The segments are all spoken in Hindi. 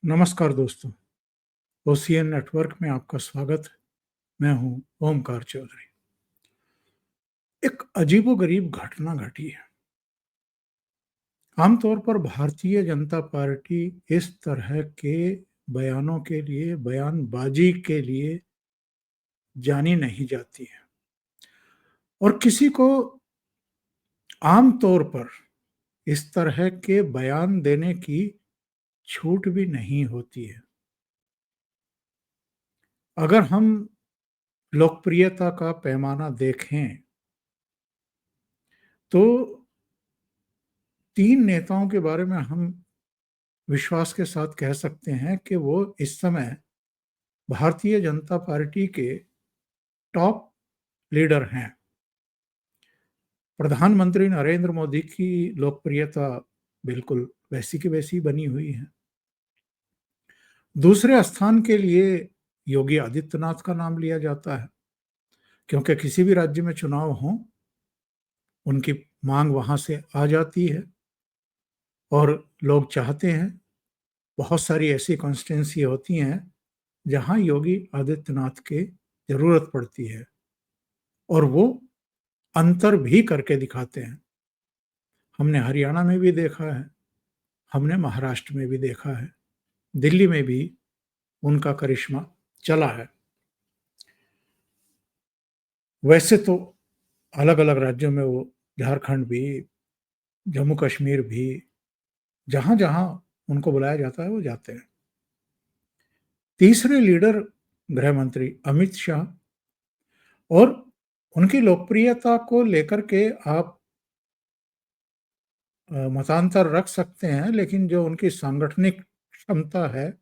नमस्कार दोस्तों, ओसीएन नेटवर्क में आपका स्वागत है। मैं हूं ओमकार चौधरी। एक अजीबोगरीब घटना घटी है। आमतौर पर भारतीय जनता पार्टी इस तरह के बयानों के लिए, बयानबाजी के लिए जानी नहीं जाती है और किसी को आम तौर पर इस तरह के बयान देने की छूट भी नहीं होती है। अगर हम लोकप्रियता का पैमाना देखें तो 3 नेताओं के बारे में हम विश्वास के साथ कह सकते हैं कि वो इस समय भारतीय जनता पार्टी के टॉप लीडर हैं। प्रधानमंत्री नरेंद्र मोदी की लोकप्रियता बिल्कुल वैसी की वैसी बनी हुई है। दूसरे स्थान के लिए योगी आदित्यनाथ का नाम लिया जाता है, क्योंकि किसी भी राज्य में चुनाव हों, उनकी मांग वहां से आ जाती है और लोग चाहते हैं। बहुत सारी ऐसी कॉन्स्टिट्यूंसी होती हैं जहां योगी आदित्यनाथ की जरूरत पड़ती है और वो अंतर भी करके दिखाते हैं। हमने हरियाणा में भी देखा है, हमने महाराष्ट्र में भी देखा है, दिल्ली में भी उनका करिश्मा चला है। वैसे तो अलग-अलग राज्यों में वो झारखंड भी, जम्मू कश्मीर भी, जहाँ-जहाँ उनको बुलाया जाता है वो जाते हैं। तीसरे लीडर गृह मंत्री अमित शाह, और उनकी लोकप्रियता को लेकर के आप मतांतर रख सकते हैं, लेकिन जो उनकी सांगठनिक क्षमता है,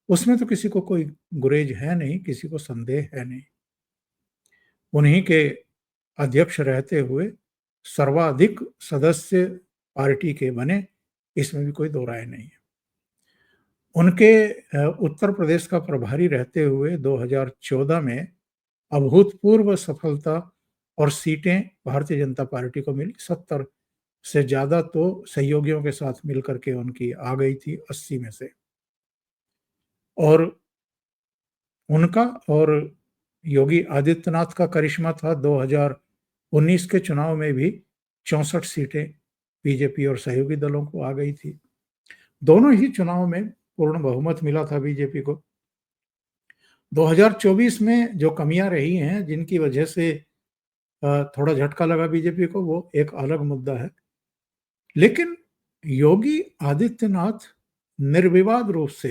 उसमें तो किसी को कोई गुरेज है नहीं, किसी को संदेह है नहीं। उन्हीं के अध्यक्ष रहते हुए सर्वाधिक सदस्य पार्टी के बने, इसमें भी कोई दो राय नहीं है। उनके उत्तर प्रदेश का प्रभारी रहते हुए 2014 में अभूतपूर्व सफलता और सीटें भारतीय जनता पार्टी को मिली। 70 से ज़्यादा तो सहयोगियों के साथ मिलकर के उनकी आ गई थी 80 में से। और उनका और योगी आदित्यनाथ का करिश्मा था 2019 के चुनाव में भी 64 सीटें बीजेपी और सहयोगी दलों को आ गई थी। दोनों ही चुनाव में पूर्ण बहुमत मिला था बीजेपी को। 2024 में जो कमियां रही हैं, जिनकी वजह से थोड़ा झटका लगा बीजेपी को, वो एक अलग मुद्दा है। लेकिन योगी आदित्यनाथ निर्विवाद रूप से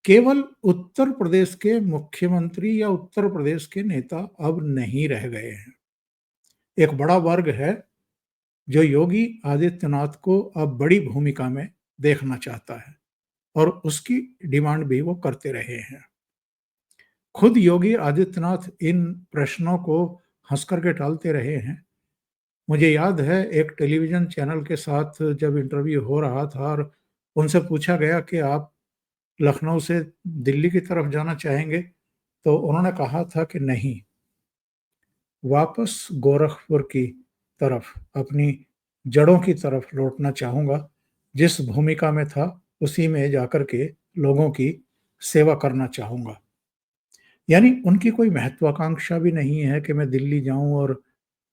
केवल उत्तर प्रदेश के मुख्यमंत्री या उत्तर प्रदेश के नेता अब नहीं रह गए हैं। एक बड़ा वर्ग है जो योगी आदित्यनाथ को अब बड़ी भूमिका में देखना चाहता है और उसकी डिमांड भी वो करते रहे हैं। खुद योगी आदित्यनाथ इन प्रश्नों को हंस करके टालते रहे हैं। मुझे याद है, एक टेलीविजन चैनल के साथ जब इंटरव्यू हो रहा था और उनसे पूछा गया कि आप लखनऊ से दिल्ली की तरफ जाना चाहेंगे, तो उन्होंने कहा था कि नहीं, वापस गोरखपुर की तरफ, अपनी जड़ों की तरफ लौटना चाहूँगा। जिस भूमिका में था, उसी में जाकर के लोगों की सेवा करना चाहूँगा। यानी उनकी कोई महत्वाकांक्षा भी नहीं है कि मैं दिल्ली जाऊँ और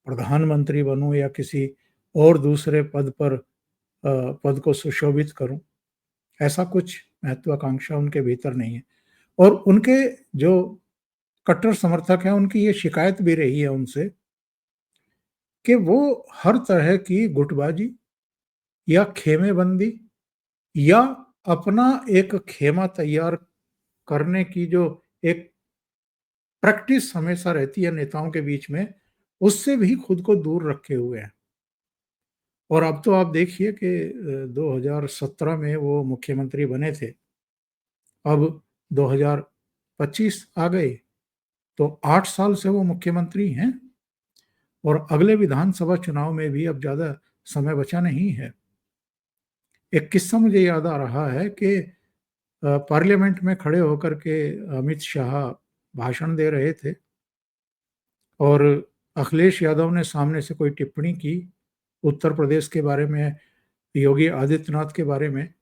प्रधानमंत्री बनूँ या किसी और दूसरे पद को सुशोभित करूँ। ऐसा कुछ महत्वाकांक्षा उनके भीतर नहीं है। और उनके जो कट्टर समर्थक हैं, उनकी ये शिकायत भी रही है उनसे कि वो हर तरह की गुटबाजी या खेमेबंदी या अपना एक खेमा तैयार करने की जो एक प्रैक्टिस हमेशा रहती है नेताओं के बीच में, उससे भी खुद को दूर रखे हुए हैं। और अब तो आप देखिए कि 2017 में वो मुख्यमंत्री बने थे, अब 2025 आ गए, तो 8 साल से वो मुख्यमंत्री हैं और अगले विधानसभा चुनाव में भी अब ज़्यादा समय बचा नहीं है। एक किस्सा मुझे याद आ रहा है कि पार्लियामेंट में खड़े होकर के अमित शाह भाषण दे रहे थे और अखिलेश यादव ने सामने से कोई टिप्पणी की उत्तर प्रदेश के बारे में, योगी आदित्यनाथ के बारे में,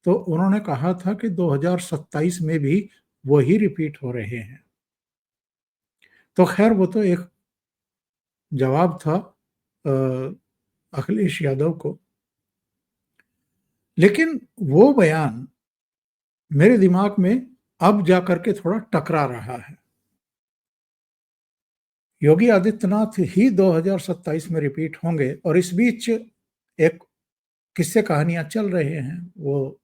तो उन्होंने कहा था कि 2027 में भी वही रिपीट हो रहे हैं। तो खैर वो तो एक जवाब था अखिलेश यादव को। लेकिन वो बयान मेरे दिमाग में अब जाकर के थोड़ा टकरा रहा है। योगी आदित्यनाथ ही 2027 में रिपीट होंगे और इस बीच एक किस्से कहानियां चल रहे हैं, वो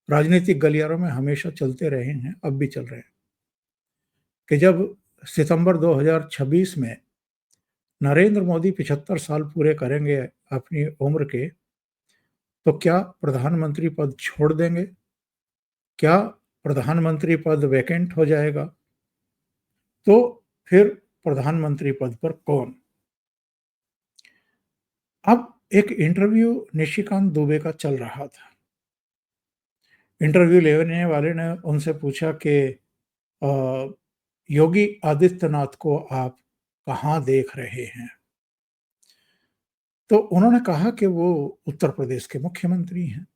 राजनीतिक गलियारों में हमेशा चलते रहे हैं, अब भी चल रहे हैं, कि जब सितंबर 2026 में नरेंद्र मोदी 75 साल पूरे करेंगे अपनी उम्र के, तो क्या प्रधानमंत्री पद छोड़ देंगे? क्या प्रधानमंत्री पद वैकेंट हो जाएगा? तो फिर प्रधानमंत्री पद पर कौन? अब एक इंटरव्यू निशिकांत दुबे का चल रहा था। इंटरव्यू लेने वाले ने उनसे पूछा कि योगी आदित्यनाथ को आप कहाँ देख रहे हैं? तो उन्होंने कहा कि वो उत्तर प्रदेश के मुख्यमंत्री हैं।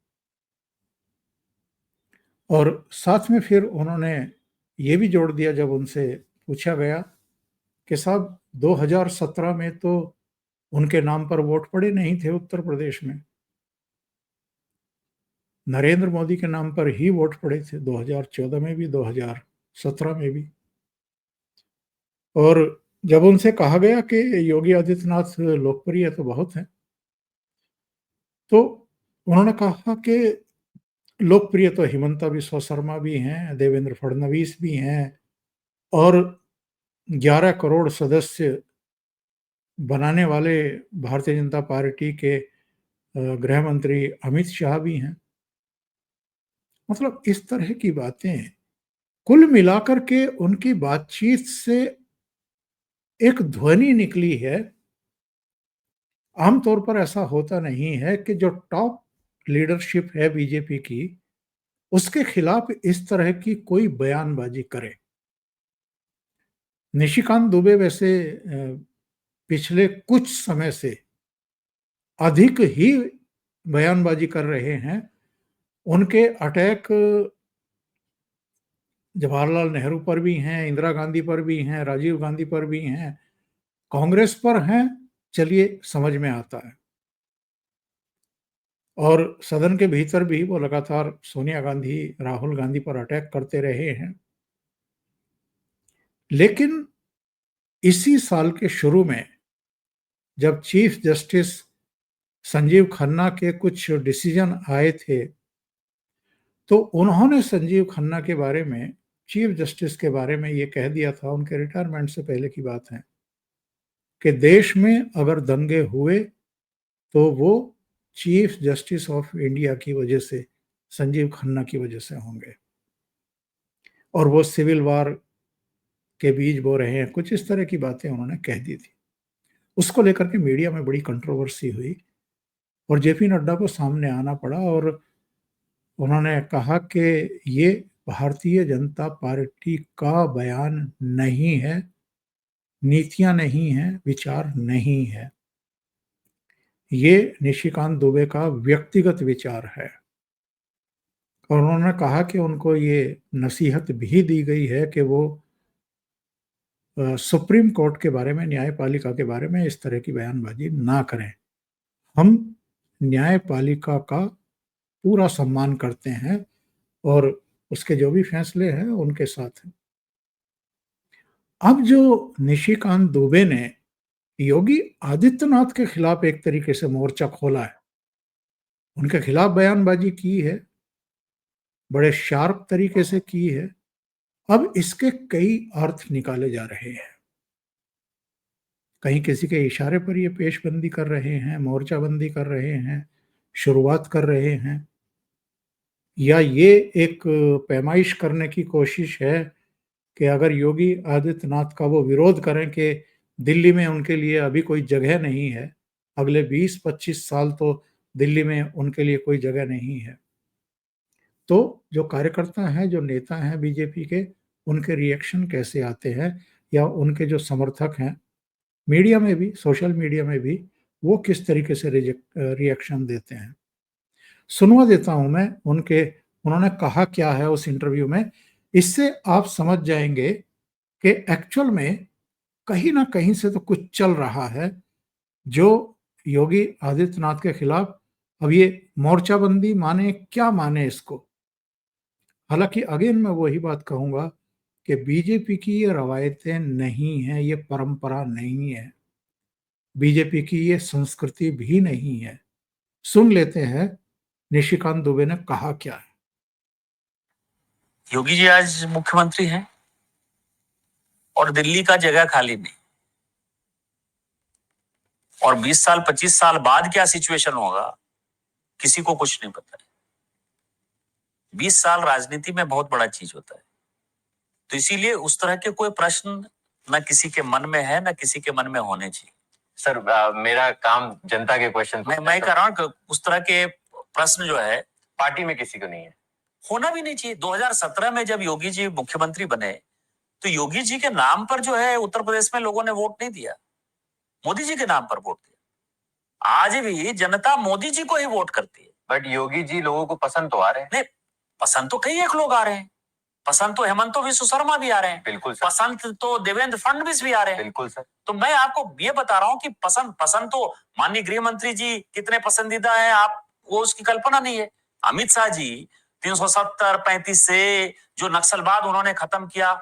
और साथ में फिर उन्होंने ये भी जोड़ दिया, जब उनसे पूछा गया कि साहब 2017 में तो उनके नाम पर वोट पड़े नहीं थे उत्तर प्रदेश में, नरेंद्र मोदी के नाम पर ही वोट पड़े थे 2014 में भी, 2017 में भी। और जब उनसे कहा गया कि योगी आदित्यनाथ लोकप्रिय तो बहुत हैं, तो उन्होंने कहा कि लोकप्रिय तो हिमंता बिस्वा शर्मा भी हैं, देवेंद्र फडणवीस भी हैं, और 11 करोड़ सदस्य बनाने वाले भारतीय जनता पार्टी के गृह मंत्री अमित शाह भी हैं। मतलब इस तरह की बातें कुल मिलाकर के उनकी बातचीत से एक ध्वनि निकली है। आमतौर पर ऐसा होता नहीं है कि जो टॉप लीडरशिप है बीजेपी की, उसके खिलाफ इस तरह की कोई बयानबाजी करे। निशिकांत दुबे वैसे पिछले कुछ समय से अधिक ही बयानबाजी कर रहे हैं। उनके अटैक जवाहरलाल नेहरू पर भी हैं, इंदिरा गांधी पर भी हैं, राजीव गांधी पर भी हैं, कांग्रेस पर हैं, चलिए समझ में आता है। और सदन के भीतर भी वो लगातार सोनिया गांधी, राहुल गांधी पर अटैक करते रहे हैं। लेकिन इसी साल के शुरू में जब चीफ जस्टिस संजीव खन्ना के कुछ डिसीजन आए थे, तो उन्होंने संजीव खन्ना के बारे में, चीफ जस्टिस के बारे में ये कह दिया था, उनके रिटायरमेंट से पहले की बात है, कि देश में अगर दंगे हुए तो वो चीफ जस्टिस ऑफ इंडिया की वजह से, संजीव खन्ना की वजह से होंगे, और वो सिविल वार के बीज बो रहे हैं, कुछ इस तरह की बातें उन्होंने कह दी थी। उसको लेकर के मीडिया में बड़ी कंट्रोवर्सी हुई और जेपी नड्डा को सामने आना पड़ा, और उन्होंने कहा कि ये भारतीय जनता पार्टी का बयान नहीं है, नीतियां नहीं है, विचार नहीं है, ये निशिकांत दुबे का व्यक्तिगत विचार है। और उन्होंने कहा कि उनको ये नसीहत भी दी गई है कि वो सुप्रीम कोर्ट के बारे में, न्यायपालिका के बारे में इस तरह की बयानबाजी ना करें। हम न्यायपालिका का पूरा सम्मान करते हैं और उसके जो भी फैसले हैं उनके साथ हैं। अब जो निशिकांत दुबे ने योगी आदित्यनाथ के खिलाफ एक तरीके से मोर्चा खोला है, उनके खिलाफ बयानबाजी की है, बड़े शार्प तरीके से की है। अब इसके कई अर्थ निकाले जा रहे हैं। कहीं किसी के इशारे पर ये पेशबंदी कर रहे हैं, मोर्चाबंदी कर रहे हैं, शुरुआत कर रहे हैं, या ये एक पैमाइश करने की कोशिश है कि अगर योगी आदित्यनाथ का वो विरोध करें कि दिल्ली में उनके लिए अभी कोई जगह नहीं है, अगले 20-25 साल तो दिल्ली में उनके लिए कोई जगह नहीं है। तो जो कार्यकर्ता हैं, जो नेता हैं बीजेपी के, उनके रिएक्शन कैसे आते हैं, या उनके जो समर्थक हैं, मीडिया में भी, सोशल मीडिया में भी, वो किस तरीके से रिएक्शन देते हैं। सुनवा देता हूं मैं उन्होंने कहा क्या है उस इंटरव्यू में। इससे आप समझ जाएंगे कि एक्चुअल में कहीं ना कहीं से तो कुछ चल रहा है जो योगी आदित्यनाथ के खिलाफ। अब ये मोर्चाबंदी माने क्या माने इसको। हालांकि अगेन मैं वही बात कहूंगा कि बीजेपी की ये रवायतें नहीं है, ये परंपरा नहीं है, बीजेपी की ये संस्कृति भी नहीं है। सुन लेते हैं निशिकांत दुबे ने कहा क्या है। योगी जी आज मुख्यमंत्री हैं और दिल्ली का जगह खाली नहीं, और 20 साल 25 साल बाद क्या सिचुएशन होगा किसी को कुछ नहीं पता है। 20 साल राजनीति में बहुत बड़ा चीज होता है, तो इसीलिए उस तरह के कोई प्रश्न न किसी के मन में है न किसी के मन में होने चाहिए। सर मेरा काम जनता के क्वेश्चन मैं कह रहा हूं कि उस तरह के प्रश्न जो है पार्टी में किसी को नहीं है, होना भी नहीं चाहिए। 2017 में जब योगी जी मुख्यमंत्री बने तो योगी जी के नाम पर जो है उत्तर प्रदेश में लोगों ने वोट नहीं दिया, मोदी जी के नाम पर वोट दिया। आज भी जनता मोदी जी को ही वोट करती है। बट योगी जी लोगों को पसंद तो आ रहे हैं। नहीं, पसंद तो कई एक लोग आ रहे हैं, पसंद तो हेमंत विश्व शर्मा भी आ रहे हैं, बिल्कुल सर। पसंद तो देवेंद्र फडणवीस भी आ रहे हैं, बिल्कुल सर। तो मैं आपको ये बता रहा हूं कि पसंद तो माननीय गृह मंत्री जी कितने पसंदीदा हैं आप वो उसकी कल्पना नहीं है। अमित शाह जी 370-35 से जो नक्सलवाद उन्होंने खत्म किया,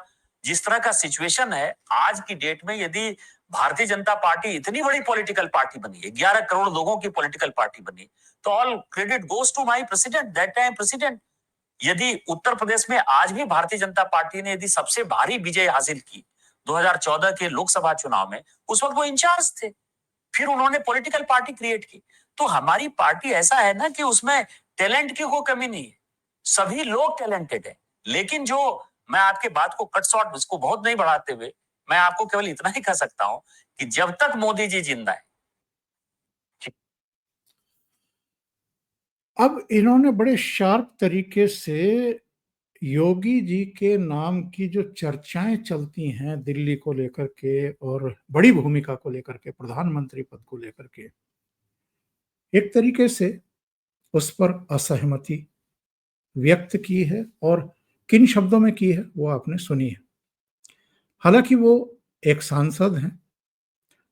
जिस तरह का सिचुएशन है आज की डेट में, यदि भारतीय जनता पार्टी इतनी बड़ी पॉलिटिकल पार्टी बनी है, 11 करोड़ लोगों की पॉलिटिकल पार्टी बनी, तो all credit goes to my president, that time president. यदि उत्तर प्रदेश में आज भी भारतीय जनता पार्टी ने यदि सबसे भारी विजय हासिल की 2014 के लोकसभा चुनाव में, उस वक्त वो इंचार्ज थे, फिर उन्होंने पॉलिटिकल पार्टी क्रिएट की। तो हमारी पार्टी ऐसा है ना कि उसमें टैलेंट की कोई कमी नहीं है, सभी लोग टैलेंटेड है। लेकिन जो मैं आपके बात को कट शॉर्ट, इसको बहुत नहीं बढ़ाते हुए मैं आपको केवल इतना ही कह सकता हूं कि जब तक मोदी जी जिंदा है। अब इन्होंने बड़े शार्प तरीके से योगी जी के नाम की जो चर्चाएं चलती हैं दिल्ली को लेकर के और बड़ी भूमिका को लेकर के, प्रधानमंत्री पद को लेकर के, एक तरीके से उस पर असहमति व्यक्त की है। और किन शब्दों में की है वो आपने सुनी है। हालांकि वो एक सांसद हैं,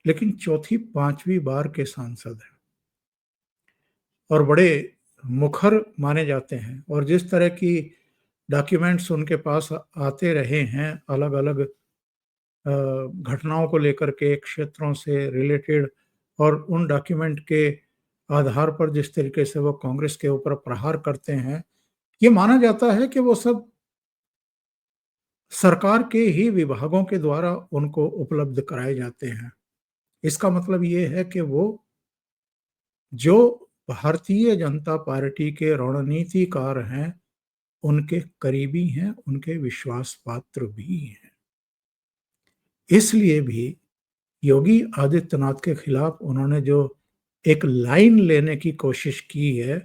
लेकिन चौथी पांचवी बार के सांसद हैं और बड़े मुखर माने जाते हैं। और जिस तरह की डॉक्यूमेंट्स उनके पास आते रहे हैं अलग अलग घटनाओं को लेकर के, क्षेत्रों से रिलेटेड, और उन डॉक्यूमेंट के आधार पर जिस तरीके से वो कांग्रेस के ऊपर प्रहार करते हैं, ये माना जाता है कि वो सब सरकार के ही विभागों के द्वारा उनको उपलब्ध कराए जाते हैं। इसका मतलब ये है कि वो जो भारतीय जनता पार्टी के रणनीतिकार हैं, उनके करीबी हैं, उनके विश्वास पात्र भी हैं। इसलिए भी योगी आदित्यनाथ के खिलाफ उन्होंने जो एक लाइन लेने की कोशिश की है,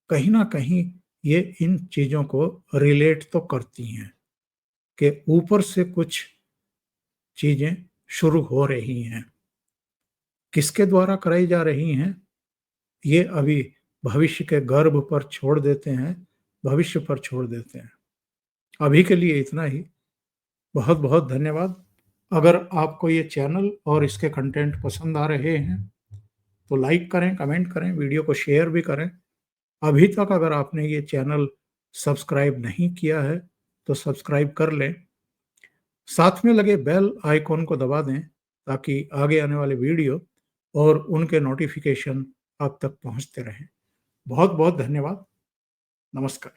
कहीं ना कहीं ये इन चीजों को रिलेट तो करती हैं कि ऊपर से कुछ चीजें शुरू हो रही हैं। किसके द्वारा कराई जा रही हैं ये अभी भविष्य के गर्भ पर छोड़ देते हैं, भविष्य पर छोड़ देते हैं। अभी के लिए इतना ही। बहुत बहुत धन्यवाद। अगर आपको ये चैनल और इसके कंटेंट पसंद आ रहे हैं तो लाइक करें, कमेंट करें, वीडियो को शेयर भी करें। अभी तक अगर आपने ये चैनल सब्सक्राइब नहीं किया है तो सब्सक्राइब कर लें, साथ में लगे बेल आइकॉन को दबा दें ताकि आगे आने वाले वीडियो और उनके नोटिफिकेशन आप तक पहुंचते रहें। बहुत बहुत धन्यवाद। नमस्कार।